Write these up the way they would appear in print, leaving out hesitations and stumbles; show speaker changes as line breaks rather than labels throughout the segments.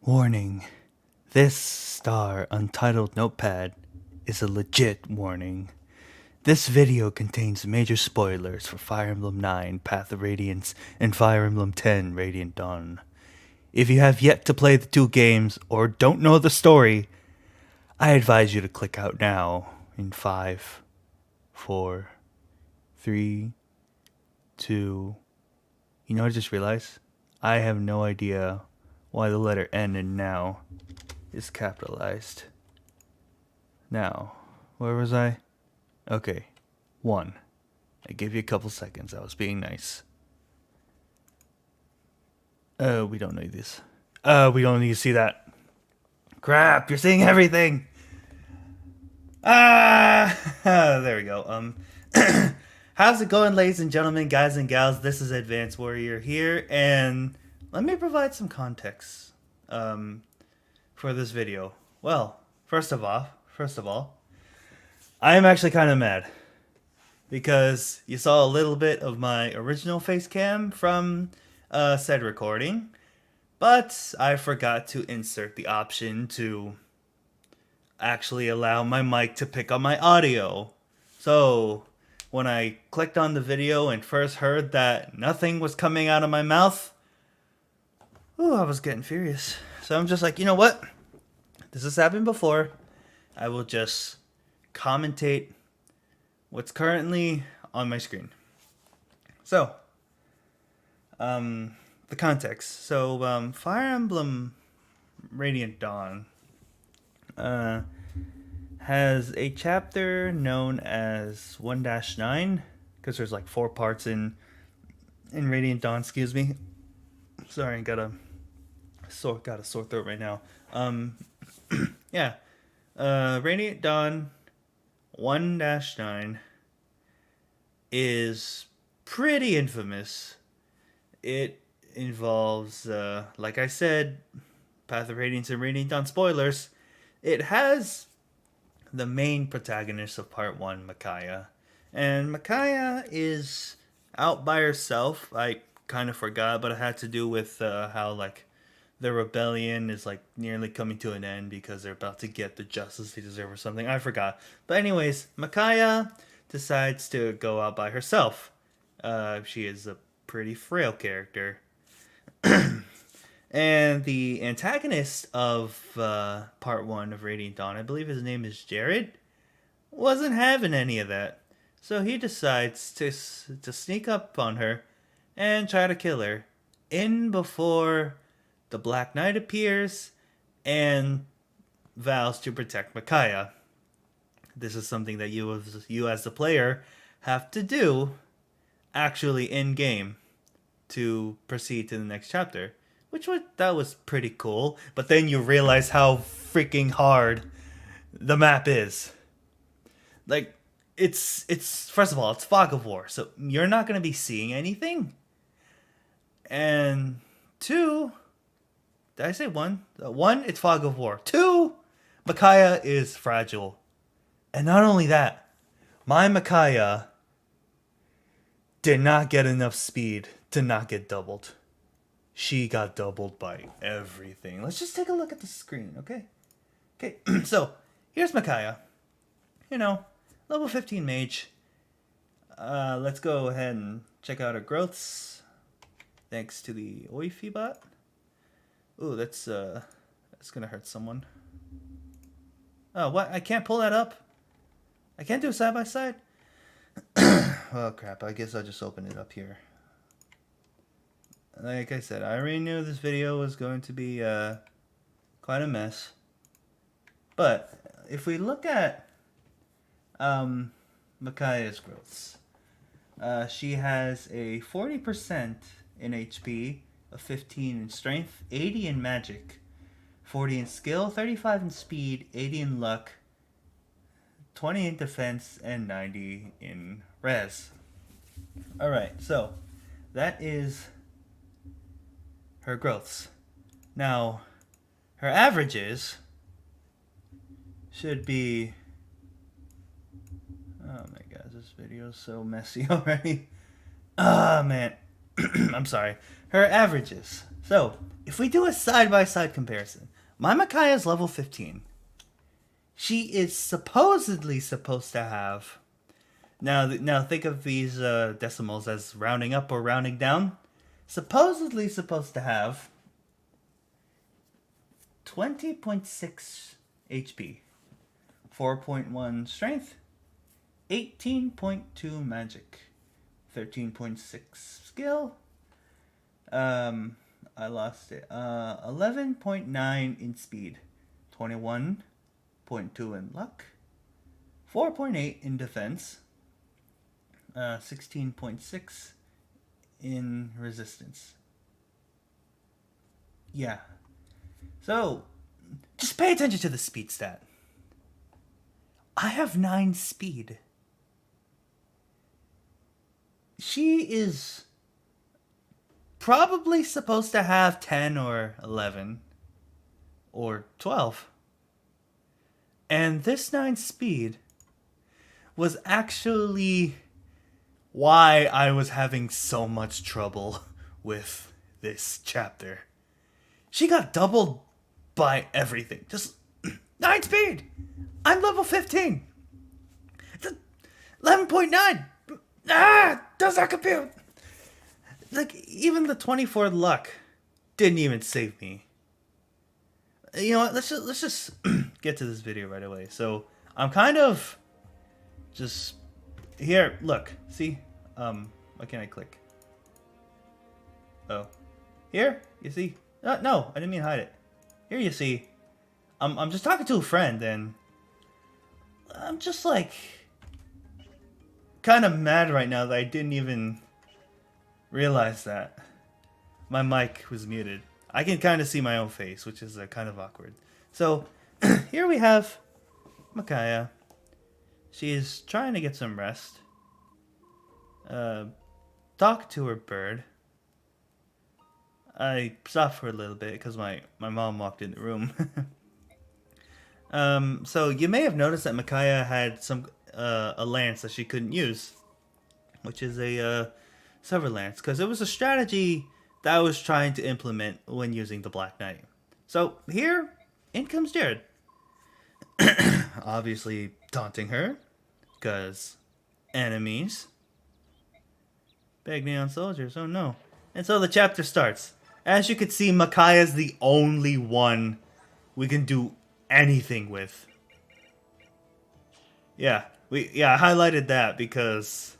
Warning. This star untitled notepad is a legit warning. This video contains major spoilers for Fire Emblem 9 Path of Radiance and Fire Emblem 10 Radiant Dawn. If you have yet to play the two games or don't know the story, I advise you to click out now in 5, 4, 3, 2. You know what I just realized? I have no idea why the letter N in now is capitalized. Now, where was I? Okay, 1. I gave you a couple seconds. I was being nice. We don't need this. We don't need to see that. Crap, you're seeing everything! There we go. How's it going, ladies and gentlemen, guys and gals? This is Advanced Warrior here, and let me provide some context for this video. Well, first of all, I am actually kind of mad because you saw a little bit of my original face cam from said recording, but I forgot to insert the option to actually allow my mic to pick up my audio. So when I clicked on the video and first heard that nothing was coming out of my mouth, I was getting furious. So I'm just like, you know what? This has happened before. I will just commentate what's currently on my screen. So, the context. So, Fire Emblem Radiant Dawn has a chapter known as 1-9, because there's like 4 parts in Radiant Dawn, excuse me. Sorry, got a sore throat right now. Yeah. Radiant Dawn 1-9 is pretty infamous. It involves, like I said, Path of Radiance and Radiant Dawn spoilers. It has the main protagonist of Part 1, Micaiah. And Micaiah is out by herself. I kind of forgot, but it had to do with how, like, the rebellion is, like, nearly coming to an end because they're about to get the justice they deserve or something. I forgot. But anyways, Micaiah decides to go out by herself. She is a pretty frail character. And the antagonist of Part 1 of Radiant Dawn, I believe his name is Jared, wasn't having any of that. So he decides to sneak up on her and try to kill her in before the Black Knight appears and vows to protect Micaiah. This is something that you as the player have to do actually in game to proceed to the next chapter, that was pretty cool. But then you realize how freaking hard the map is. Like, it's first of all, it's Fog of War, so you're not gonna be seeing anything. And 2, did I say 1? 1, it's Fog of War. 2, Micaiah is fragile. And not only that, my Micaiah did not get enough speed to not get doubled. She got doubled by everything. Let's just take a look at the screen, okay? Okay, so here's Micaiah. You know, level 15 mage. Let's go ahead and check out her growths. Thanks to the Oifi bot. Ooh, that's gonna hurt someone. Oh, what? I can't pull that up? I can't do a side by side? Oh, crap. I guess I'll just open it up here. Like I said, I already knew this video was going to be quite a mess. But if we look at Micaiah's growths, she has a 40% in HP, a 15 in strength, 80 in magic, 40 in skill, 35 in speed, 80 in luck, 20 in defense, and 90 in res. Alright, so that is her growths. Now, her averages should be... Oh my god, this video is so messy already. Ah, man. I'm sorry. Her averages. So, if we do a side-by-side comparison, my Micaiah is level 15. She is supposedly supposed to have... Now think of these decimals as rounding up or rounding down. Supposedly supposed to have 20.6 HP, 4.1 strength, 18.2 magic, 13.6 skill. I lost it. 11.9 in speed, 21.2 in luck, 4.8 in defense, 16.6 in resistance. Yeah. So, just pay attention to the speed stat. I have 9 speed. She is probably supposed to have 10 or 11 or 12. And this 9 speed was actually why I was having so much trouble with this chapter. She got doubled by everything. Just 9 speed. I'm level 15. 11.9. Does that compute? Like, even the 24 luck didn't even save me. You know what? Let's just get to this video right away. So, I'm kind of just here. Look, see? Why can't I click? Oh, here you see? No, I didn't mean to hide it. Here you see. I'm just talking to a friend, and I'm just like kind of mad right now that I didn't even realize that my mic was muted. I can kind of see my own face, which is kind of awkward. So here we have Micaiah. She is trying to get some rest. Talk to her bird. I stopped for a little bit because my mom walked in the room. So you may have noticed that Micaiah had a lance that she couldn't use, which is a sever lance, because it was a strategy that I was trying to implement when using the Black Knight. So here, in comes Jared. Obviously taunting her, because enemies. Bagneon soldiers, oh no. And so the chapter starts. As you can see, Micaiah's the only one we can do anything with. Yeah, I highlighted that because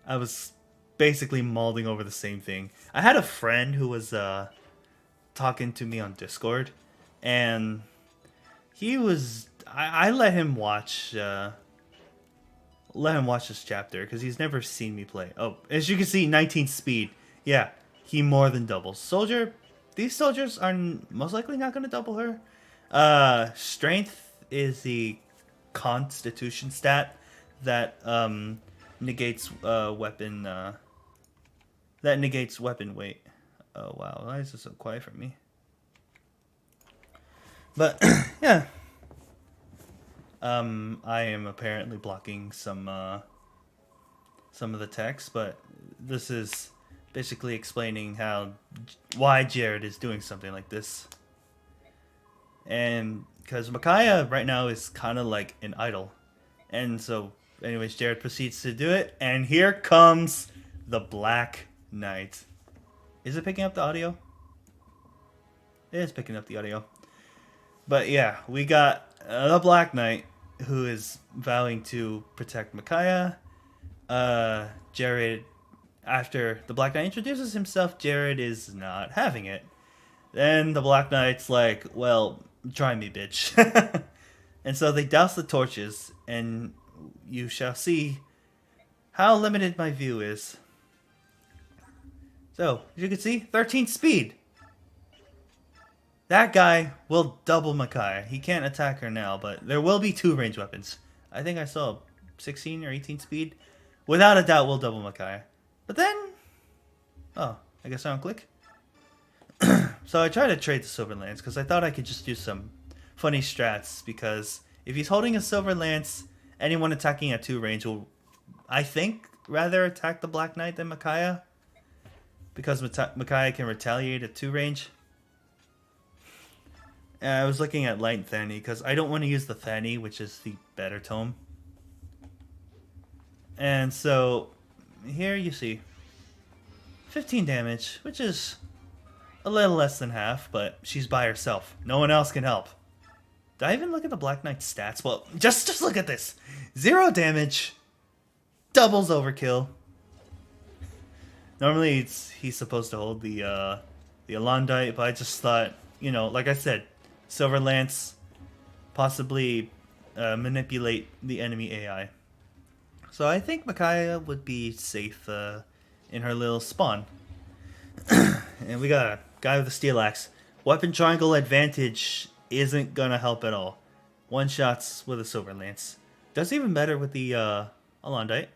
I was basically mauling over the same thing. I had a friend who was talking to me on Discord, and he was I let him watch this chapter because he's never seen me play. Oh, as you can see, 19 speed. Yeah, he more than doubles. These soldiers are most likely not going to double her. Strength is the constitution stat that negates weapon weight. Oh wow, why is this so quiet for me? But yeah. I am apparently blocking some of the text, but this is basically explaining why Jared is doing something like this. And because Micaiah right now is kind of like an idol. And so, anyways, Jared proceeds to do it, and here comes the Black Knight. Is it picking up the audio? It is picking up the audio. But yeah, we got the Black Knight, who is vowing to protect Micaiah. Jared, after the Black Knight introduces himself, Jared is not having it. Then the Black Knight's like, well, try me, bitch. And so they douse the torches, and you shall see how limited my view is. So, as you can see, 13 speed. That guy will double Micaiah. He can't attack her now, but there will be 2 ranged weapons. I think I saw 16 or 18 speed. Without a doubt, we'll double Micaiah. But then... oh, I guess I don't click. So I tried to trade the Silver Lance, because I thought I could just do some funny strats, because if he's holding a Silver Lance, anyone attacking at 2 range will, I think, rather attack the Black Knight than Micaiah, because Micaiah can retaliate at 2 range. I was looking at Light Thani because I don't want to use the Thani, which is the better tome. And so here you see 15 damage, which is a little less than half, but she's by herself. No one else can help. Did I even look at the Black Knight's stats? Well, just look at this. 0 damage, doubles overkill. Normally he's supposed to hold the Alondite, but I just thought, you know, like I said, Silver Lance possibly manipulate the enemy AI. So I think Micaiah would be safe in her little spawn. And we got a guy with a steel axe. Weapon triangle advantage isn't gonna help at all. One shots with a Silver Lance. Does even better with the Alondite.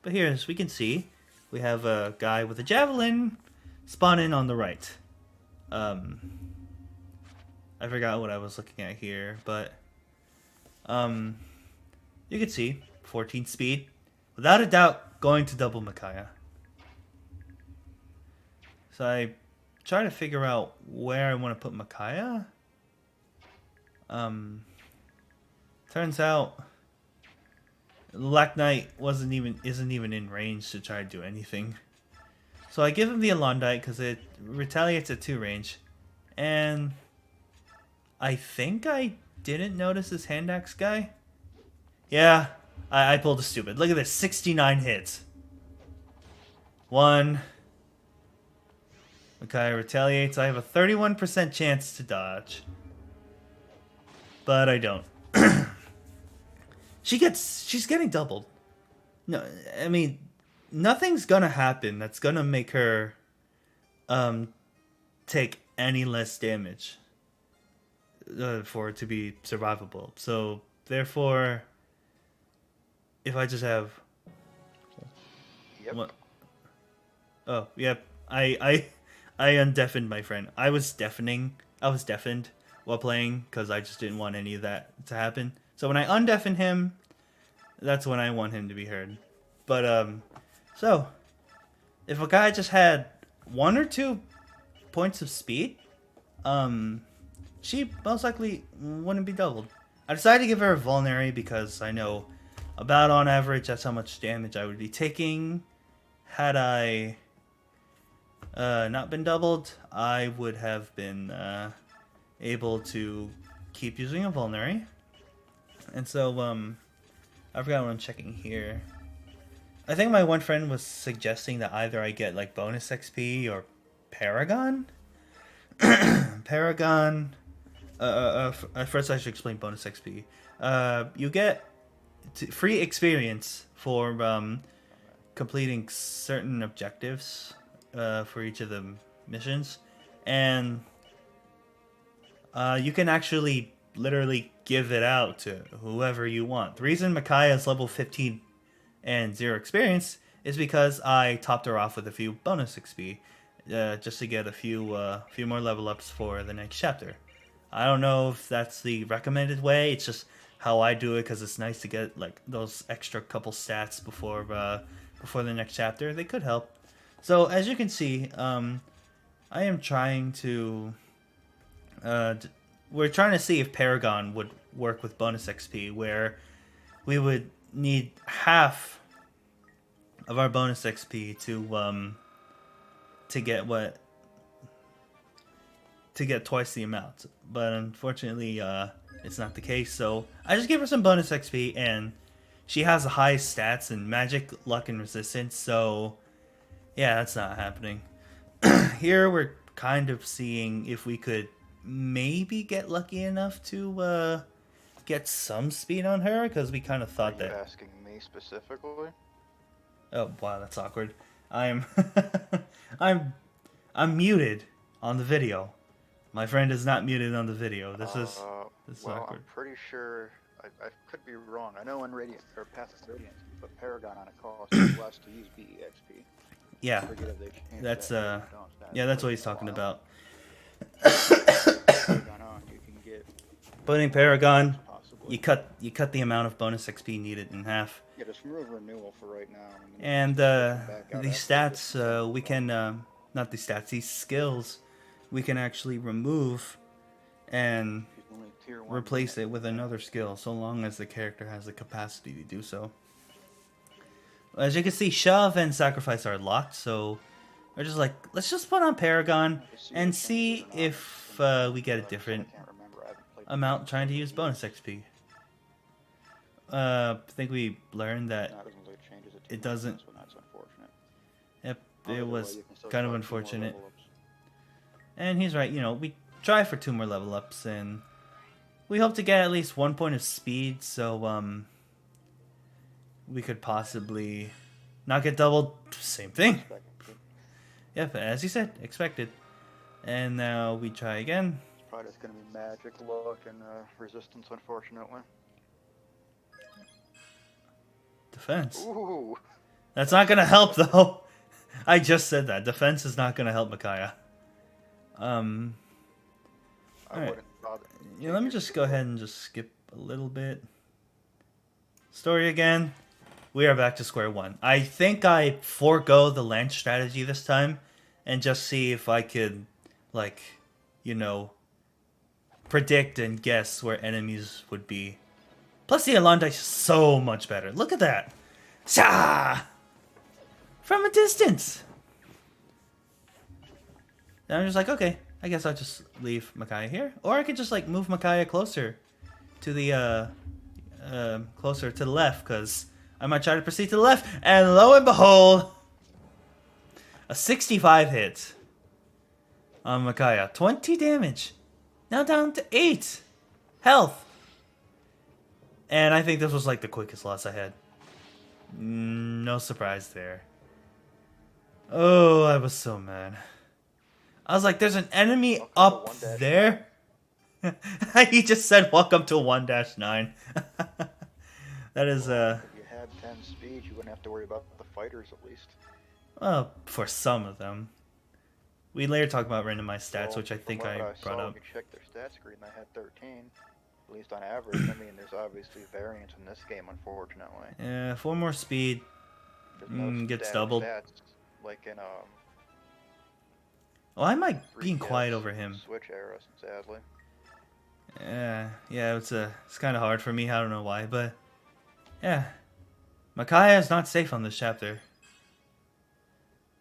But here, as we can see, we have a guy with a javelin spawning on the right. I forgot what I was looking at here, but you can see 14 speed, without a doubt going to double Micaiah. So I try to figure out where I want to put Micaiah. Turns out Black Knight isn't even in range to try to do anything. So I give him the Alondite because it retaliates at 2 range. And I think I didn't notice his hand axe guy. Yeah, I pulled a stupid. Look at this, 69 hits. 1. Micaiah retaliates. I have a 31% chance to dodge. But I don't. She's getting doubled. No, I mean, nothing's gonna happen that's gonna make her take any less damage for it to be survivable. So therefore, if I just have what? Oh, yep. I undeafened my friend. I was deafened while playing because I just didn't want any of that to happen. So when I undeafen him, that's when I want him to be heard. But so if a guy just had 1 or 2 points of speed, she most likely wouldn't be doubled. I decided to give her a vulnerary because I know about on average that's how much damage I would be taking. Had I not been doubled, I would have been able to keep using a vulnerary. And so I forgot what I'm checking here. I think my one friend was suggesting that either I get like bonus XP or Paragon. Paragon. First I should explain bonus XP. You get free experience for completing certain objectives for each of the missions, and you can actually literally give it out to whoever you want. The reason Micaiah is level 15 and 0 experience is because I topped her off with a few bonus XP, just to get a few more level ups for the next chapter. I don't know if that's the recommended way. It's just how I do it because it's nice to get like those extra couple stats before the next chapter. They could help. So as you can see, I am trying to. We're trying to see if Paragon would work with bonus XP, where we would need half of our bonus XP to get twice the amount. But unfortunately, it's not the case. So I just give her some bonus XP, and she has the highest stats in magic, luck, and resistance. So yeah, that's not happening. Here we're kind of seeing if we could maybe get lucky enough to get some speed on her, because we kind of thought that.
Are you asking me specifically?
Oh wow, that's awkward. I'm muted on the video. My friend is not muted on the video. This is awkward.
I'm pretty sure I could be wrong. I know in Radiant or Path of Radiance, you put Paragon on a cost less to use BEXP.
Yeah, that's that's what he's talking about. Putting Paragon, you cut the amount of bonus XP needed in half.
Yeah, just remove renewal for right now.
And these stats, we can not these stats, these skills, we can actually remove and
She's only tier 1
replace
unit.
it with another skill, so long as the character has the capacity to do so. As you can see, shove and sacrifice are locked, so we're just like, let's just put on Paragon
I see
and
the changes
see
are not
if
in
we get a
like I said,
different
I can't remember. I haven't played
amount
the
trying to
game
use
in
bonus
years.
XP. I think we learned that
Now it doesn't really changes it too
it
much in
doesn't.
this one. That's unfortunate.
Yep, it
Either way,
was
you can still
kind of
try 2 more
unfortunate.
level ups.
And he's right, you know, we try for 2 more level ups, and we hope to get at least 1 point of speed, so we could possibly not get doubled. Same thing.
Expected.
Yep, as you said, expected. And now we try again.
It's probably just going to be magic, luck, and resistance, unfortunately.
Defense.
Ooh.
That's not gonna help though. I just said that. Defense is not gonna help Micaiah.
I
Alright.
wouldn't bother.
Yeah, let me just go ahead and just skip a little bit. Story again. We are back to square one. I think I forego the lance strategy this time and just see if I could, like, you know, predict and guess where enemies would be. Plus the Alon dice is so much better. Look at that. Sha! From a distance. And I'm just like, okay, I guess I'll just leave Micaiah here. Or I could just, like, move Micaiah closer to the, closer to the left, because I might try to proceed to the left, and lo and behold, a 65 hit on Micaiah. 20 damage. Now down to 8 health. And I think this was like the quickest loss I had. No surprise there. Oh, I was so mad. I was like, there's an enemy up there. He just said, welcome to 1-9. That is,
If you had 10 speed, you wouldn't have to worry about the fighters at least.
well, for some of them. We later talk about randomized stats, which I think I brought up.
If you check their stat screen, they had 13. At least on average. I mean, there's obviously variance in this game, unfortunately.
Yeah, 4 more speed.
There's no
Gets
static
doubled.
stats like in
Why am I being
3DS
quiet over him?
Switch era, sadly.
Yeah, it's kind of hard for me. I don't know why, but yeah, Micaiah is not safe on this chapter,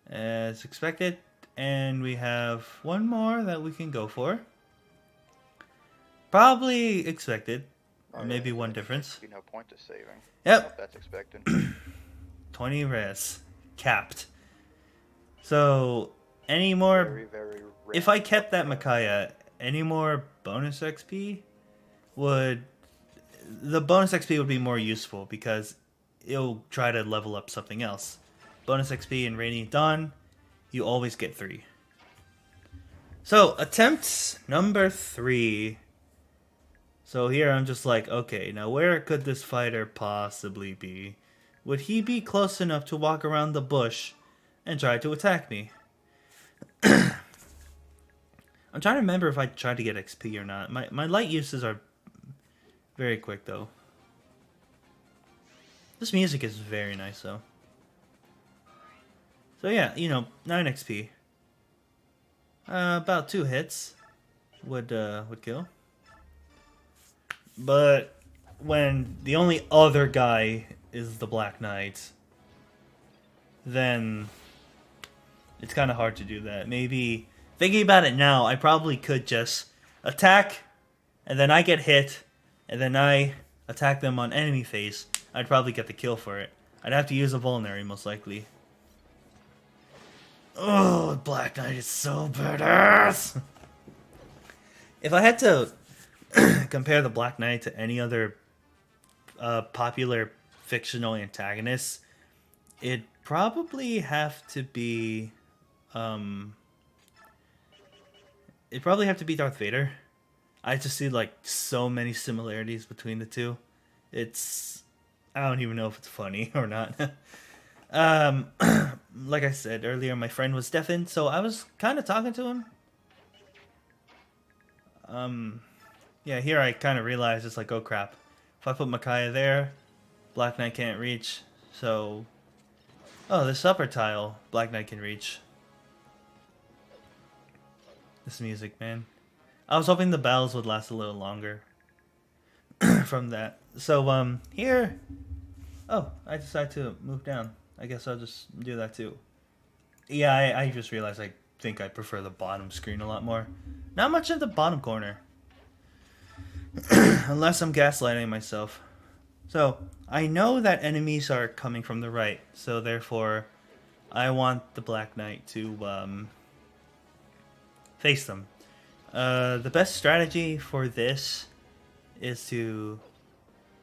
as expected, and we have one more that we can go for. Probably expected, or maybe one difference.
Be no point to saving.
Yep,
That's expected.
20 res, capped. So any more?
Very
If I kept that Micaiah, any more bonus XP would be more useful because it'll try to level up something else. Bonus XP in Radiant Dawn, you always get 3. So attempt number 3. So here I'm just like, okay, now where could this fighter possibly be? Would he be close enough to walk around the bush and try to attack me? I'm trying to remember if I tried to get XP or not. My light uses are very quick, though. This music is very nice, though. So yeah, you know, 9 XP. About 2 hits would kill. But when the only other guy is the Black Knight, then it's kind of hard to do that. Maybe, thinking about it now, I probably could just attack, and then I get hit, and then I attack them on enemy phase. I'd probably get the kill for it. I'd have to use a vulnerary, most likely. Oh, Black Knight is so badass! If I had to compare the Black Knight to any other popular fictional antagonist, it'd probably have to be Darth Vader. I just see like so many similarities between the two. I don't even know if it's funny or not. Like I said earlier, my friend was deafened, so I was kind of talking to him. Yeah, here I kind of realized it's like, oh crap. If I put Micaiah there, Black Knight can't reach. So, oh, this upper tile, Black Knight can reach. This music, man. I was hoping the battles would last a little longer from that. So here. Oh, I decided to move down. I guess I'll just do that too. Yeah, I just realized I think I prefer the bottom screen a lot more. Not much in the bottom corner. Unless I'm gaslighting myself. So, I know that enemies are coming from the right, so therefore, I want the Black Knight to face them. The best strategy for this is to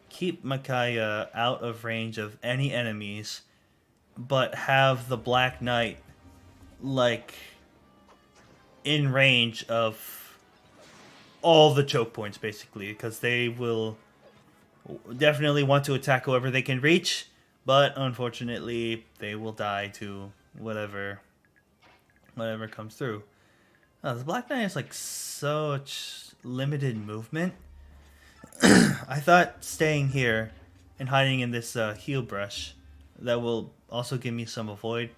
keep Micaiah out of range of any enemies, but have the Black Knight, like, in range of all the choke points, basically, because they will definitely want to attack whoever they can reach, but unfortunately, they will die to whatever comes through. The Black Knight has like such limited movement. I thought staying here and hiding in this heal brush that will also give me some avoid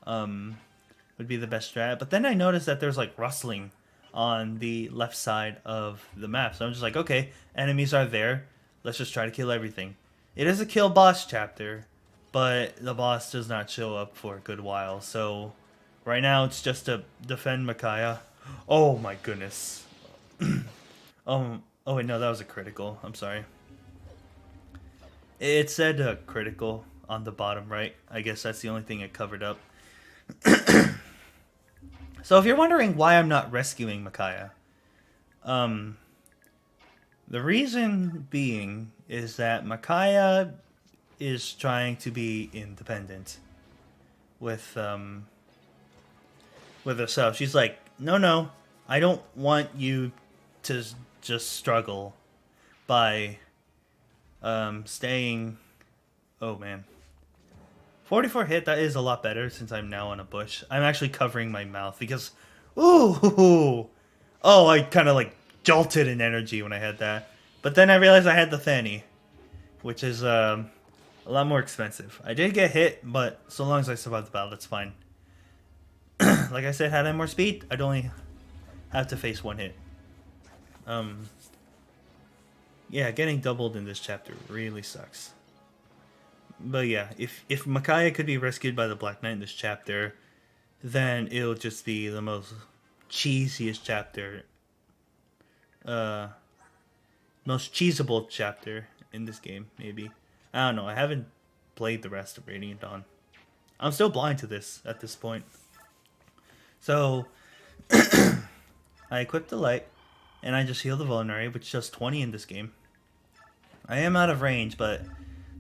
would be the best strat. But then I noticed that there's like rustling on the left side of the map. So I'm just like, okay, enemies are there. Let's just try to kill everything. It is a kill boss chapter, but the boss does not show up for a good while. So right now it's just to defend Micaiah. Oh my goodness. Oh wait, no, that was a critical. I'm sorry. It said critical on the bottom right. I guess that's the only thing it covered up. So if you're wondering why I'm not rescuing Micaiah, the reason being is that Micaiah is trying to be independent with herself. She's like, no, I don't want you to just struggle by staying. Oh man. 44 hit, that is a lot better since I'm now on a bush. I'm actually covering my mouth because, ooh, oh, I kind of like jolted in energy when I had that. But then I realized I had the Fanny, which is a lot more expensive. I did get hit, but so long as I survive the battle, that's fine. Like I said, had I more speed, I'd only have to face one hit. Yeah, getting doubled in this chapter really sucks. But yeah, if Micaiah could be rescued by the Black Knight in this chapter, then it'll just be the most cheesiest chapter. Most cheesable chapter in this game, maybe. I don't know, I haven't played the rest of Radiant Dawn. I'm still blind to this at this point. So, I equip the light, and I just heal the vulnerary, which does 20 in this game. I am out of range, but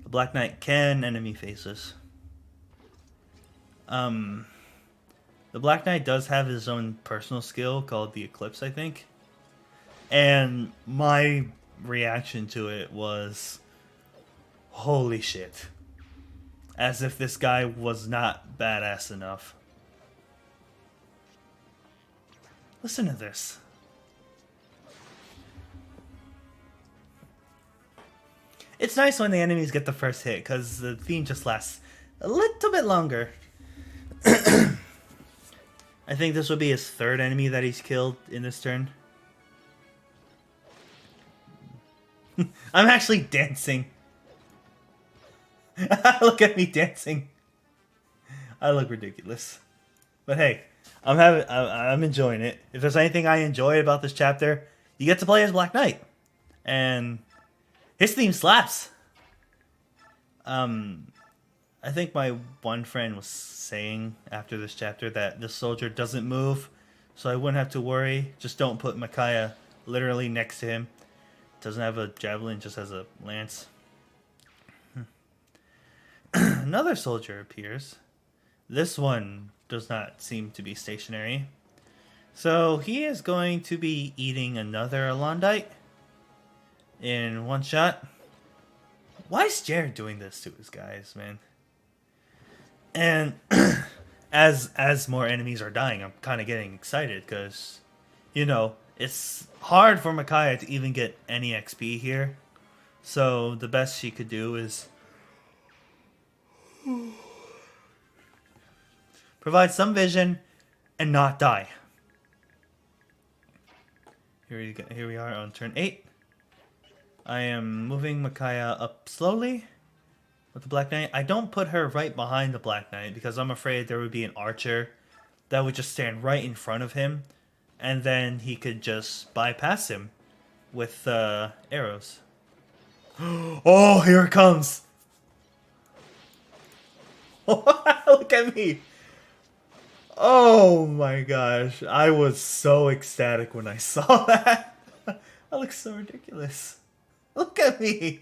the Black Knight can enemy faces. The Black Knight does have his own personal skill called the Eclipse, I think. And my reaction to it was, holy shit. As if this guy was not badass enough. Listen to this. It's nice when the enemies get the first hit, because the theme just lasts a little bit longer. I think this will be his third enemy that he's killed in this turn. I'm actually dancing. Look at me dancing. I look ridiculous. But hey, I'm enjoying it. If there's anything I enjoy about this chapter, you get to play as Black Knight. And his theme slaps. I think my one friend was saying after this chapter that the soldier doesn't move, so I wouldn't have to worry. Just don't put Micaiah literally next to him. Doesn't have a javelin, just has a lance. Another soldier appears. This one does not seem to be stationary. So he is going to be eating another Alondite in one shot. Why is Jared doing this to his guys, man? And as more enemies are dying, I'm kind of getting excited because, you know, it's hard for Micaiah to even get any XP here. So the best she could do is provide some vision and not die. Here we are on turn 8. I am moving Micaiah up slowly with the Black Knight. I don't put her right behind the Black Knight because I'm afraid there would be an archer that would just stand right in front of him, and then he could just bypass him with arrows. Oh, here it comes! Look at me! Oh my gosh, I was so ecstatic when I saw that. That looks so ridiculous. Look at me!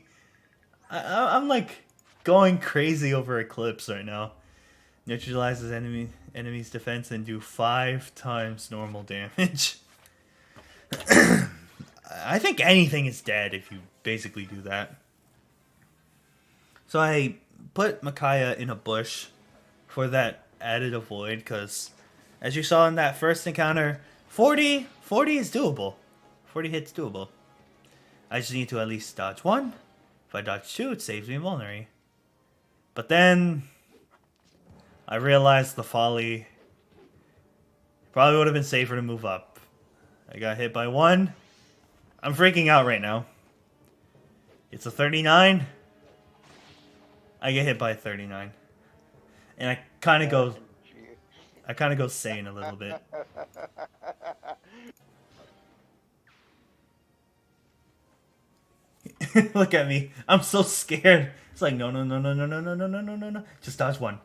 I'm like going crazy over Eclipse right now. Neutralizes enemy's defense and do 5 times normal damage. I think anything is dead if you basically do that. So I put Micaiah in a bush for that added avoid, because as you saw in that first encounter, 40 is doable. 40 hits doable. I just need to at least dodge 1. If I dodge 2, it saves me vulnerary. But then I realized the folly. Probably would have been safer to move up. I got hit by 1. I'm freaking out right now. It's a 39. I get hit by a 39. And I kind of go sane a little bit. Look at me. I'm so scared. It's like, no. Just dodge 1.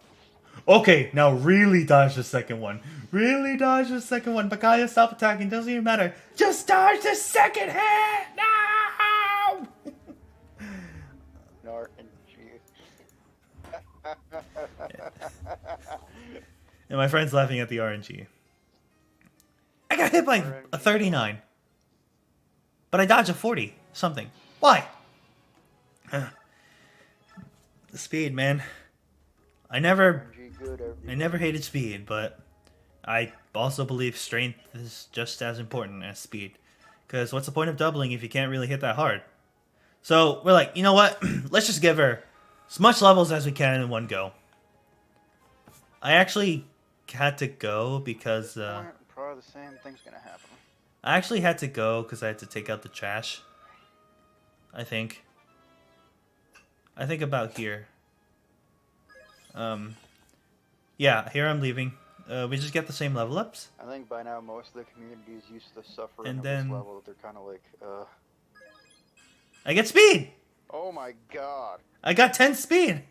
Okay, now really dodge the second one. Really dodge the second one. Micaiah, stop attacking. Doesn't even matter. Just dodge the second hit! No! And my friend's laughing at the RNG. I got hit by a 39. But I dodged a 40 something. Why? The speed, man. I never hated speed, but I also believe strength is just as important as speed. Because what's the point of doubling if you can't really hit that hard? So we're like, you know what? Let's just give her as much levels as we can in one go. I actually had to go because
probably the same thing's gonna happen.
I actually had to go because I had to take out the trash. I think about here. Yeah, here I'm leaving. We just get the same level ups.
I think by now most of the community is used to suffering
And
at
then
this level. They're kind of like,
I get speed!
oh my god.
I got 10 speed!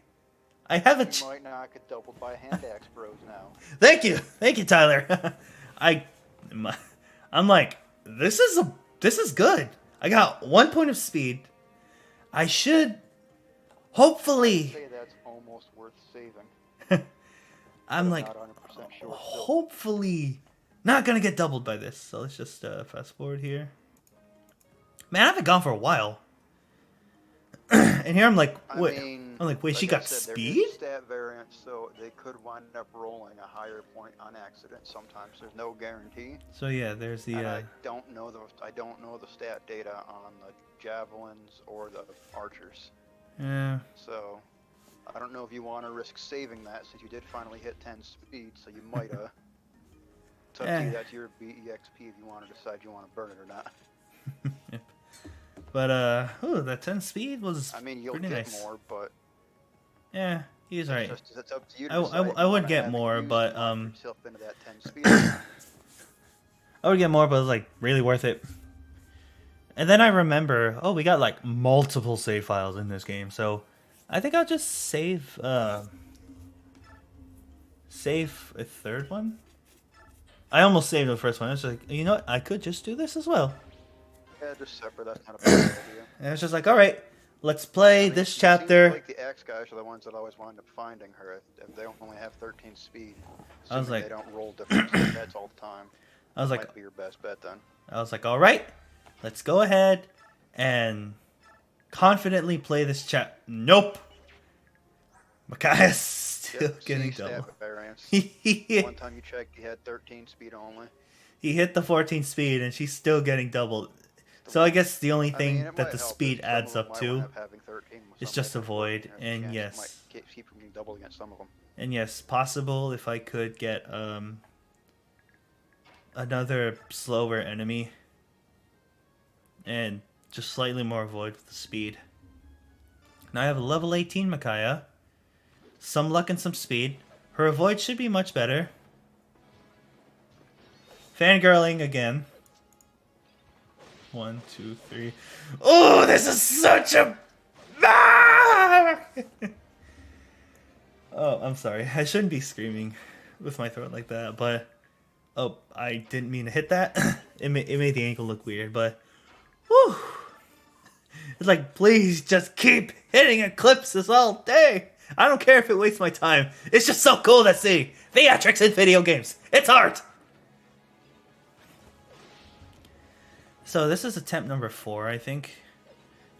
I have a...
You might not get doubled by hand axe bros now.
Thank you, Tyler. I'm like, this is good. I got 1 point of speed. I should hopefully...
I'd say that's almost worth saving.
I'm like,
sure
hopefully not gonna get doubled by this. So let's just fast forward here. Man, I haven't gone for a while. And here I'm like, wait, she got speed?
There is stat variance, so they could wind up rolling a higher point on accident. Sometimes there's no guarantee.
So yeah, there's the.
And I don't know the stat data on the javelins or the archers.
Yeah.
So I don't know if you want to risk saving that since you did finally hit 10 speed. So you might it's up to you. That's your BEXP if you want to decide you want to burn it or not.
Yep. But ooh, that 10 speed was
you'll
pretty
get
nice.
more, but
yeah, he's right.
It's up to you to
I would get more, but
yourself into that 10 speed.
I would get more, but it was like really worth it. And then I remember, oh, we got like multiple save files in this game, so I think I'll just save a third one. I almost saved the first one. I was like, you know what? I could just do this as well.
Yeah, just separate. That's not a bad idea.
And it's just like, all right, let's play this chapter.
Like the axe guys are the ones that always wind up finding her. If they only have 13 speed,
I was like,
they don't roll different stats all the time.
I was
that
like,
might be your best bet then.
I was like, all right, let's go ahead and confidently play this chat. Nope. Micaiah's still getting double.
One time you checked, he had 13 speed only.
He hit the 14 speed, and she's still getting doubled. So I guess the only thing that the speed adds up to is just a void, and yes.
Keep from getting double against some of them.
And yes, possible if I could get another slower enemy and just slightly more avoid with the speed. Now I have a level 18 Micaiah. Some luck and some speed. Her avoid should be much better. Fangirling again. 1, 2, 3. Oh, this is such a... Ah! Oh, I'm sorry. I shouldn't be screaming with my throat like that, but... Oh, I didn't mean to hit that. It made the ankle look weird, but... Whew! It's like, please just keep hitting eclipses all day. I don't care if it wastes my time. It's just so cool to see. Theatrics in video games. It's art! So this is attempt number 4, I think.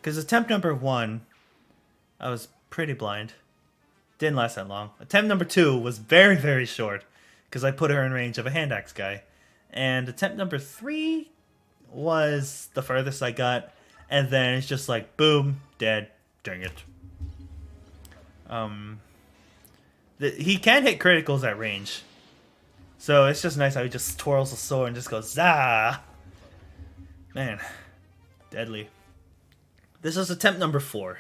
Because attempt number 1, I was pretty blind. Didn't last that long. Attempt number 2 was very, very short. Because I put her in range of a hand axe guy. And attempt number 3 was the furthest I got. And then it's just like, boom, dead. Dang it. He can hit criticals at range. So it's just nice how he just twirls the sword and just goes, zah! Man, deadly. This is attempt number 4.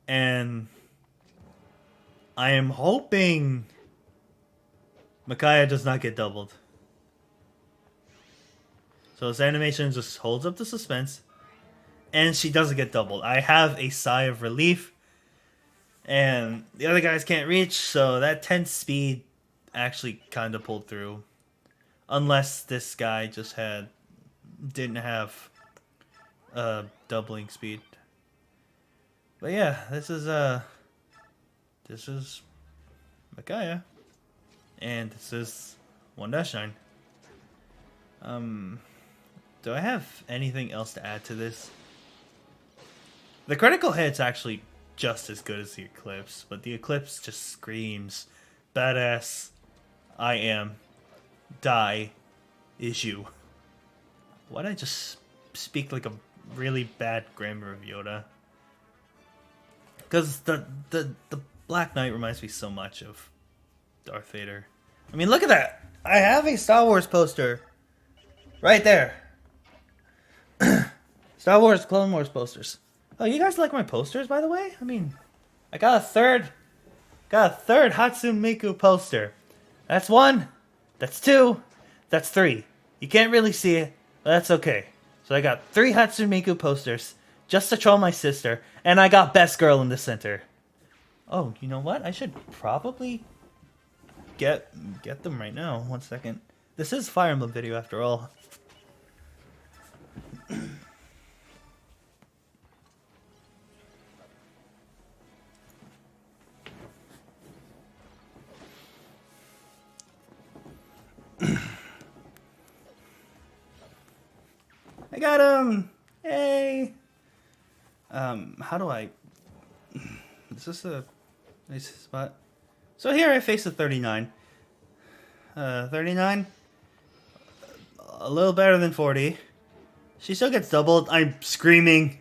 And I am hoping Micaiah does not get doubled. So this animation just holds up the suspense. And she doesn't get doubled. I have a sigh of relief. And the other guys can't reach, so that 10 speed actually kind of pulled through. Unless this guy just didn't have doubling speed. But yeah, this is Micaiah, and this is 1-9. Do I have anything else to add to this? The critical hit's actually just as good as the Eclipse, but the Eclipse just screams badass. I am die issue. Why'd I just speak like a really bad grammar of Yoda? Because the Black Knight reminds me so much of Darth Vader. I mean, look at that! I have a Star Wars poster right there. Star Wars, Clone Wars posters. Oh, you guys like my posters, by the way? I mean, I got a third Hatsune Miku poster. That's 1, that's 2, that's 3. You can't really see it, but that's okay. So I got 3 Hatsune Miku posters, just to troll my sister, and I got Best Girl in the center. Oh, you know what? I should probably get them right now. 1 second. This is Fire Emblem video after all. I got him! Hey! How do I... Is this a nice spot? So here I face a 39. 39? A little better than 40. She still gets doubled. I'm screaming.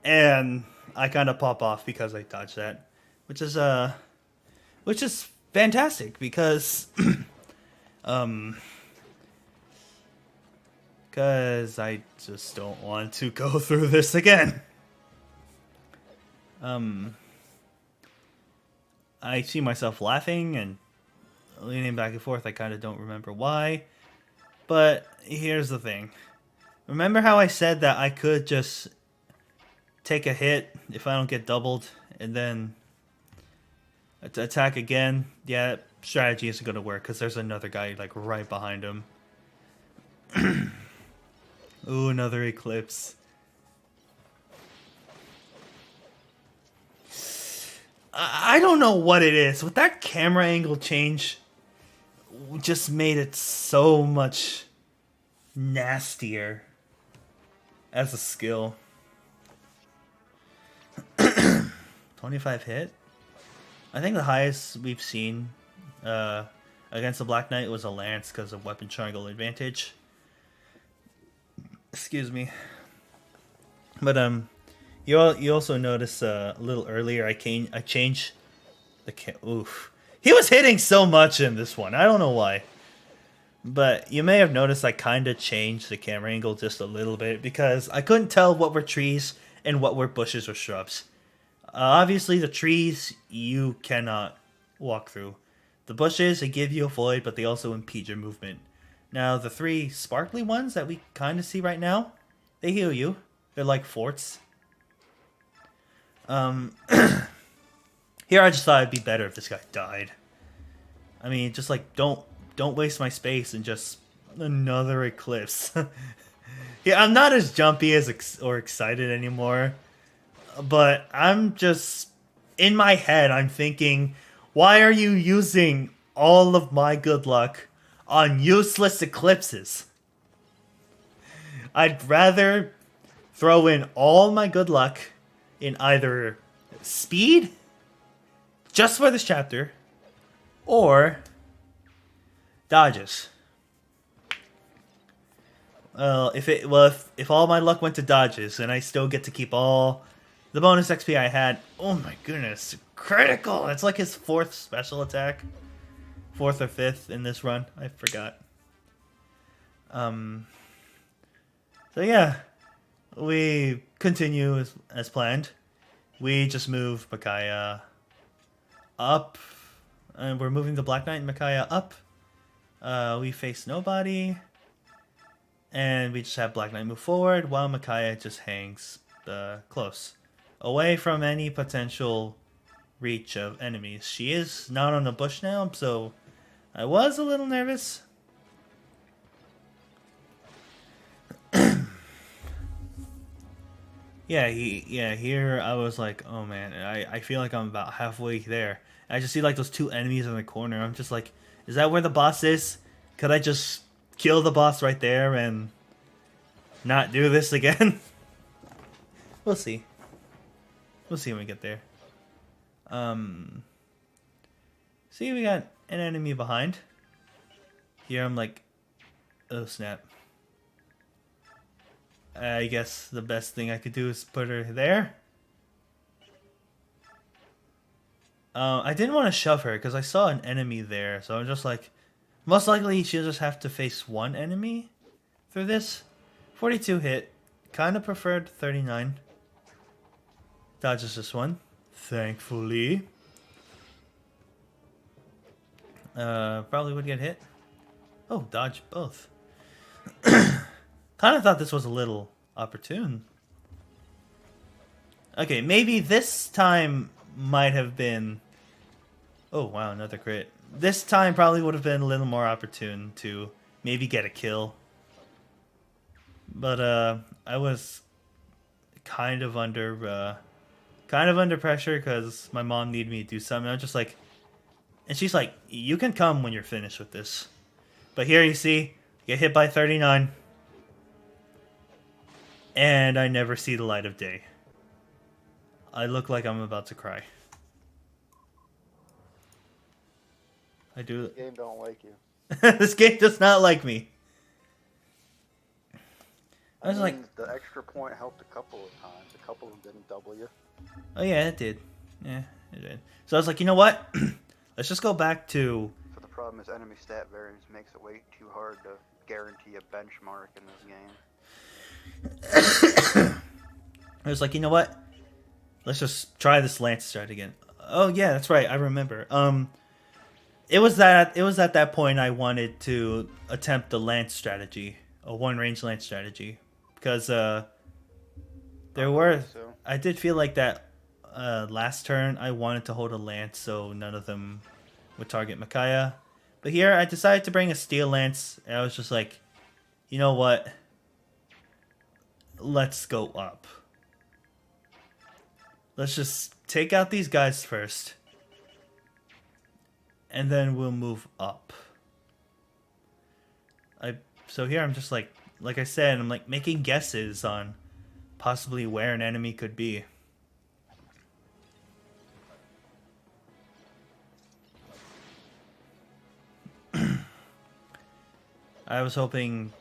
And I kind of pop off because I dodged that. Which is fantastic because... because I just don't want to go through this again. I see myself laughing and leaning back and forth. I kind of don't remember why. But here's the thing. Remember how I said that I could just take a hit if I don't get doubled and then attack again? Yeah, that strategy isn't going to work because there's another guy like right behind him. Ooh, another Eclipse. I don't know what it is. With that camera angle change, just made it so much nastier as a skill. 25 hit? I think the highest we've seen against the Black Knight was a Lance because of weapon triangle advantage. Excuse me. But you also notice a little earlier I changed the oof. He was hitting so much in this one. I don't know why. But you may have noticed I kind of changed the camera angle just a little bit because I couldn't tell what were trees and what were bushes or shrubs. Obviously, the trees you cannot walk through. The bushes, they give you a void, but they also impede your movement. Now, the three sparkly ones that we kind of see right now, they heal you. They're like forts. Here I just thought it'd be better if this guy died. I mean, just like, don't waste my space and just another eclipse. Yeah, I'm not as jumpy or excited anymore. But I'm just in my head I'm thinking, why are you using all of my good luck on useless eclipses? I'd rather throw in all my good luck in either speed, just for this chapter, or dodges. Well, if all my luck went to dodges, then I still get to keep all the bonus XP I had. Oh my goodness, critical! It's like his 4th special attack, 4th or 5th in this run. I forgot. So yeah, we continue as planned. We just move Micaiah up, and we're moving the Black Knight and Micaiah up. We face nobody, and we just have Black Knight move forward while Micaiah just hangs close, away from any potential reach of enemies. She is not on the bush now, so I was a little nervous. Here I was like, oh man, I feel like I'm about halfway there. I just see like those 2 enemies in the corner. I'm just like, is that where the boss is? Could I just kill the boss right there and not do this again? We'll see. We'll see when we get there. See, we got an enemy behind. Here I'm like, oh snap. I guess the best thing I could do is put her there. I didn't want to shove her because I saw an enemy there. So I'm just like, most likely she'll just have to face one enemy through this. 42 hit. Kind of preferred 39. Dodges this one. Thankfully. Probably would get hit. Oh, dodge both. Kind of thought this was a little opportune. Okay, maybe this time might have been... Oh, wow, another crit. This time probably would have been a little more opportune to maybe get a kill. But, I was kind of under pressure because my mom needed me to do something. I was just like... And she's like, you can come when you're finished with this. But here you see, get hit by 39. And I never see the light of day. I look like I'm about to cry. I do.
This game don't like you.
This game does not like me. I was like,
the extra point helped a couple of times. A couple of them didn't double you.
oh yeah, it did. Yeah, it did. So I was like, you know what? Let's just go back to...
So the problem is enemy stat variance makes it way too hard to guarantee a benchmark in this game.
I was like, you know what? Let's just try this lance strat again. Oh yeah, that's right. I remember. It was at that point I wanted to attempt the lance strategy, a one-range lance strategy, because I did feel like that last turn I wanted to hold a lance so none of them would target Micaiah. But here I decided to bring a steel lance, and I was just like, you know what? Let's go up. Let's just take out these guys first. And then we'll move up. So here I'm just like I said, I'm like making guesses on possibly where an enemy could be. I was hoping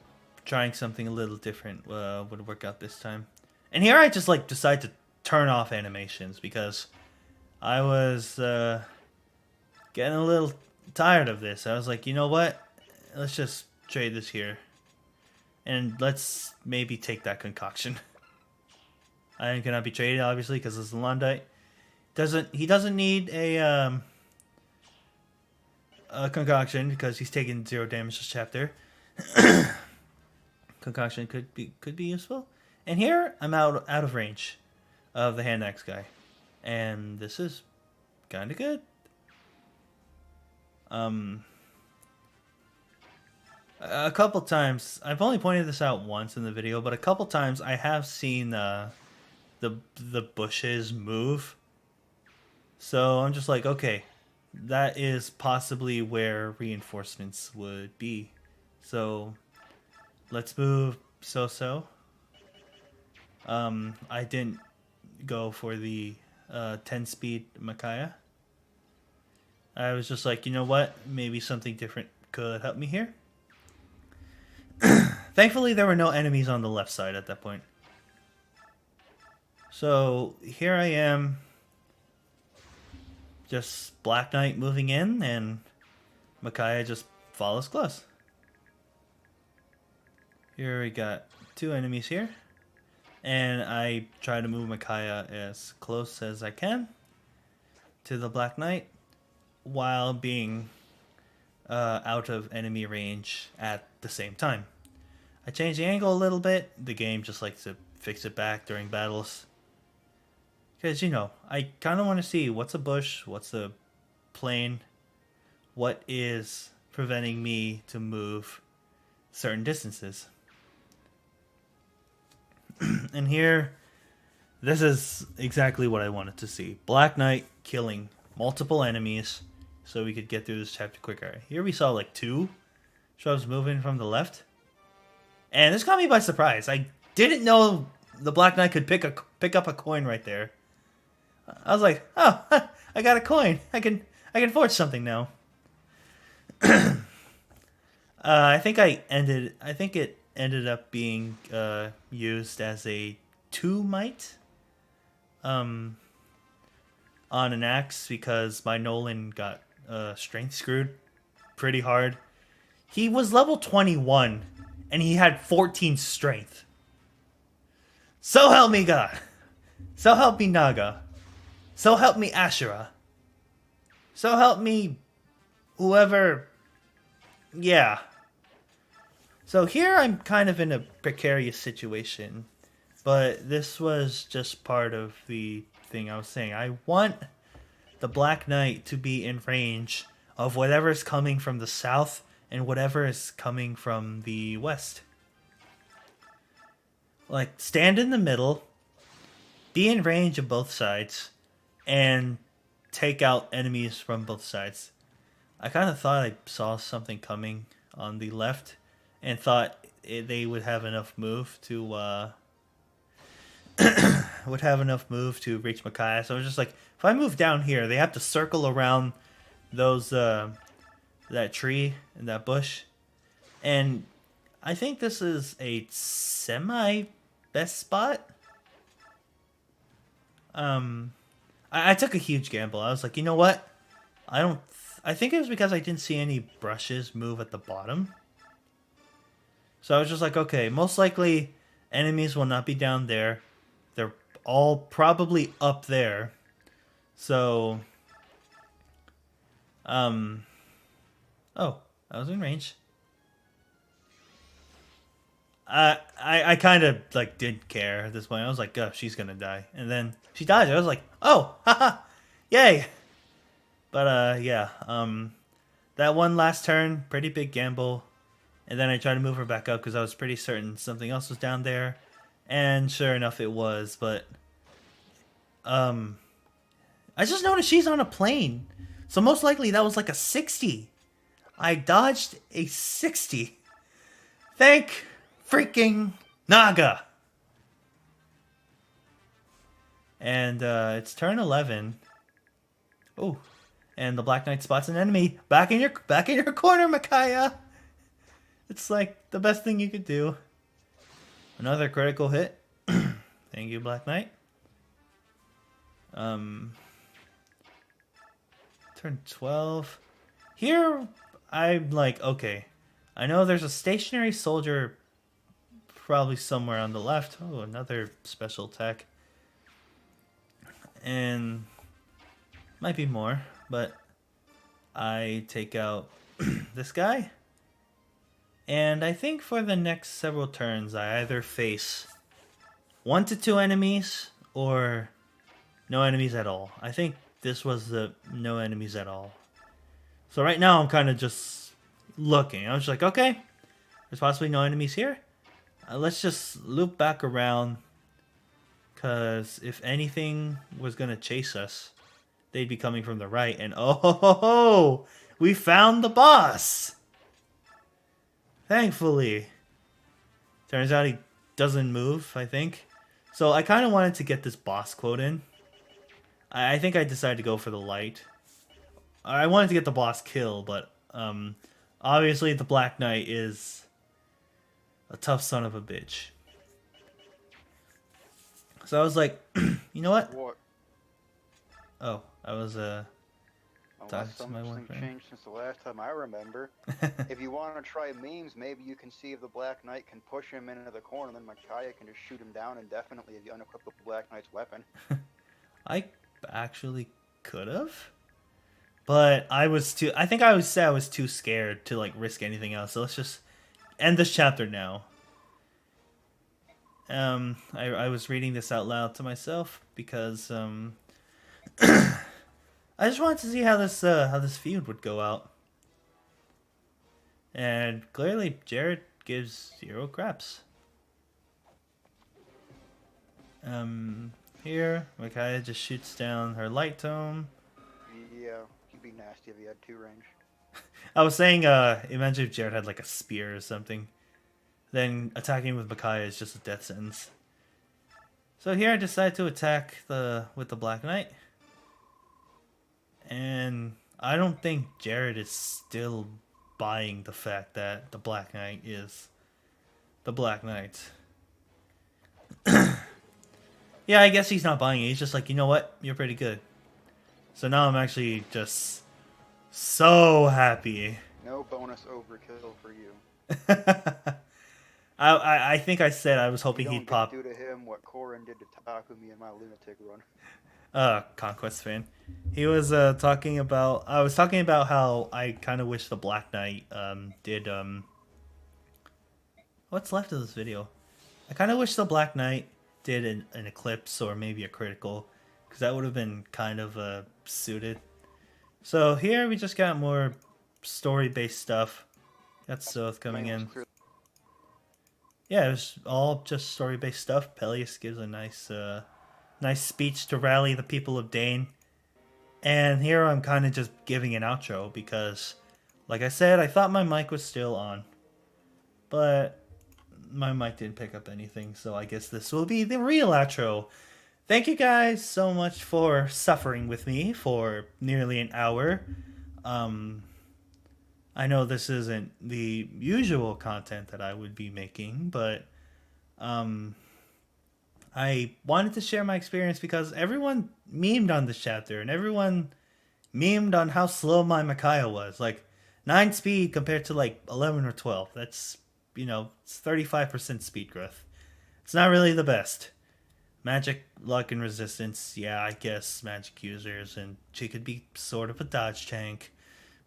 trying something a little different would work out this time. And here I just like decide to turn off animations because I was getting a little tired of this. I was like, you know what? Let's just trade this here. And let's maybe take that concoction. I cannot be traded, obviously, because it's a Londite. He doesn't need a concoction because he's taking 0 damage this chapter. Concoction could be useful. And here I'm out of range of the hand axe guy, and this is kind of good. A couple times, I've only pointed this out once in the video, but a couple times I have seen the bushes move. So I'm just like, okay, that is possibly where reinforcements would be. So let's move so. I didn't go for the 10-speed Micaiah. I was just like, you know what? Maybe something different could help me here. Thankfully, there were no enemies on the left side at that point. So here I am, just Black Knight moving in, and Micaiah just follows close. Here we got 2 enemies here, and I try to move Micaiah as close as I can to the Black Knight while being out of enemy range at the same time. I change the angle a little bit. The game just likes to fix it back during battles. Because, you know, I kind of want to see what's a bush, what's a plane, what is preventing me to move certain distances. And here, this is exactly what I wanted to see. Black Knight killing multiple enemies so we could get through this chapter quicker. Here we saw like 2 shrubs moving from the left. And this caught me by surprise. I didn't know the Black Knight could pick up a coin right there. I was like, oh, I got a coin. I can forge something now. I think it ended up being used as a 2 might on an axe because my Nolan got strength screwed pretty hard. He was level 21 and he had 14 strength. So help me God. So help me Naga. So help me Asherah. So help me whoever. Yeah. So here I'm kind of in a precarious situation. But this was just part of the thing I was saying. I want the Black Knight to be in range of whatever is coming from the south and whatever is coming from the west. Like, stand in the middle, be in range of both sides, and take out enemies from both sides. I kind of thought I saw something coming on the left and thought they would have enough move to reach Micaiah. So I was just like, if I move down here, they have to circle around those that tree and that bush. And I think this is a semi-best spot. I took a huge gamble. I was like, you know what? I think it was because I didn't see any brushes move at the bottom. So I was just like, okay, most likely enemies will not be down there. They're all probably up there. So, oh, I was in range. I kind of like didn't care at this point. I was like, oh, she's gonna die, and then she dies. I was like, oh, haha, yay! But yeah, that one last turn, pretty big gamble, and then I tried to move her back up because I was pretty certain something else was down there, and sure enough, it was. But I just noticed she's on a plane, so most likely that was like a 60. I dodged a 60. Thank freaking Naga. And it's turn 11. Oh, and the Black Knight spots an enemy. Back in your corner, Micaiah. It's like the best thing you could do. Another critical hit. Thank you, Black Knight. Turn 12. Here, I'm like, okay. I know there's a stationary soldier probably somewhere on the left. Oh, another special tech. And might be more, but I take out this guy. And I think for the next several turns, I either face 1 to 2 enemies or no enemies at all. I think this was the no enemies at all. So right now I'm kind of just looking. I was like, okay, there's possibly no enemies here. Let's just loop back around. Because if anything was going to chase us, they'd be coming from the right. And oh, we found the boss! Thankfully. Turns out he doesn't move, I think. So I kind of wanted to get this boss quote in. I think I decided to go for the light. I wanted to get the boss kill, but obviously the Black Knight is a tough son of a bitch. So I was like, you know what?
What?
Oh, I was talking
Unless
to my one
something
friend.
changed since the last time I remember. If you want to try memes, maybe you can see if the Black Knight can push him into the corner, and then Micaiah can just shoot him down indefinitely if you unequip the Black Knight's weapon.
I actually could have, but I was too. I think I was too scared to like risk anything else. So let's just end this chapter now. I was reading this out loud to myself because I just wanted to see how this feud would go out. And clearly, Jared gives 0 craps. Here, Micaiah just shoots down her light tome.
Yeah, he'd be nasty if he had 2 range.
I was saying, imagine if Jared had like a spear or something. Then attacking with Micaiah is just a death sentence. So here I decide to attack with the Black Knight. And I don't think Jared is still buying the fact that the Black Knight is the Black Knight. Yeah, I guess he's not buying it. He's just like, you know what? You're pretty good. So now I'm actually just so happy.
No bonus overkill for you.
I think I said I was
You
hoping
don't
he'd
get
pop.
to do to him what Korin did to Takumi in my lunatic run.
Conquest fan. He was talking about. I was talking about how I kind of wish the Black Knight did What's left of this video? I kind of wish the Black Knight did an eclipse or maybe a critical, because that would have been kind of suited. So here we just got more story-based stuff. Got Soth coming in. Yeah, it was all just story-based stuff. Peleus gives a nice speech to rally the people of Dane. And here I'm kind of just giving an outro because, like I said, I thought my mic was still on. But my mic didn't pick up anything, so I guess this will be the real outro. Thank you guys so much for suffering with me for nearly an hour. I know this isn't the usual content that I would be making, but I wanted to share my experience because everyone memed on this chapter and everyone memed on how slow my Micaiah was. Like 9 speed compared to like 11 or 12. That's, it's 35% speed growth. It's not really the best. Magic, luck, and resistance, yeah, I guess magic users, and she could be sort of a dodge tank,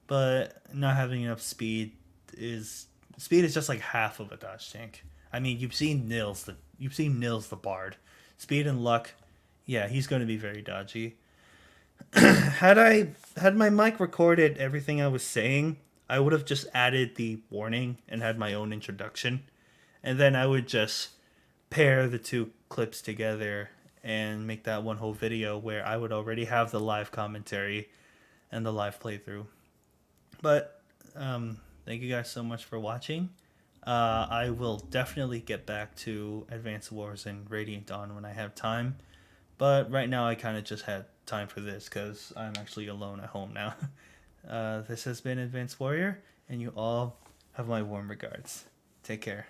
but not having enough speed is just like half of a dodge tank. I mean, you've seen Nils the Bard. Speed and luck, yeah, he's going to be very dodgy. Had my mic recorded everything I was saying, I would have just added the warning and had my own introduction, and then I would just pair the 2 clips together and make that one whole video where I would already have the live commentary and the live playthrough. But thank you guys so much for watching. I will definitely get back to Advanced Wars and Radiant Dawn when I have time. But right now I kind of just had time for this because I'm actually alone at home now. This has been Advanced Warrior, and you all have my warm regards. Take care.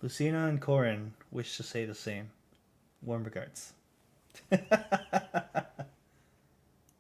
Lucina and Corin wish to say the same. Warm regards.